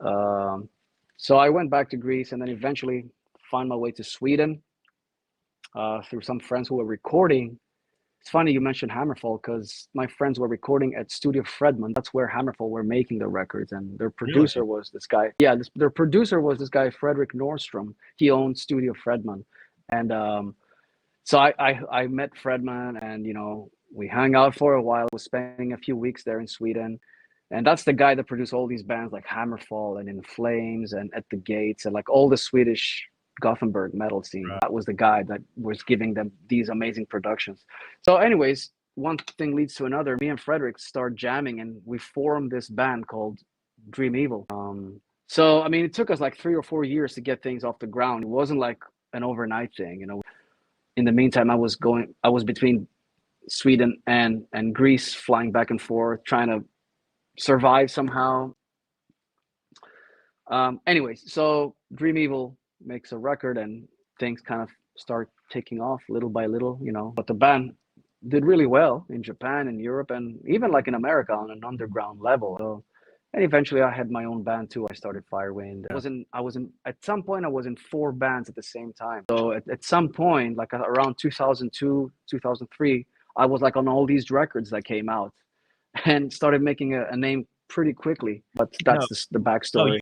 So I went back to Greece and then eventually found my way to Sweden through some friends who were recording. It's funny you mentioned HammerFall because my friends were recording at Studio Fredman. That's where HammerFall were making their records, and their producer was this guy. Yeah, their producer was this guy Fredrik Nordström. He owned Studio Fredman, and so I met Fredman, and we hung out for a while. I was spending a few weeks there in Sweden. And that's the guy that produced all these bands like HammerFall and In Flames and At the Gates and like all the Swedish Gothenburg metal scene. Right. That was the guy that was giving them these amazing productions. So anyways, one thing leads to another. Me and Fredrik start jamming and we formed this band called Dream Evil. So, I mean, it took us like 3 or 4 years to get things off the ground. It wasn't like an overnight thing, In the meantime, I was between Sweden and Greece, flying back and forth, trying to survive somehow. Anyways, so Dream Evil makes a record and things kind of start taking off little by little, but the band did really well in Japan and Europe and even like in America on an underground level. So, and eventually I had my own band too. I started Firewind. I was in at some point I was in 4 bands at the same time. So at some point, like around 2002, 2003, I was like on all these records that came out and started making a name pretty quickly. But that's the backstory.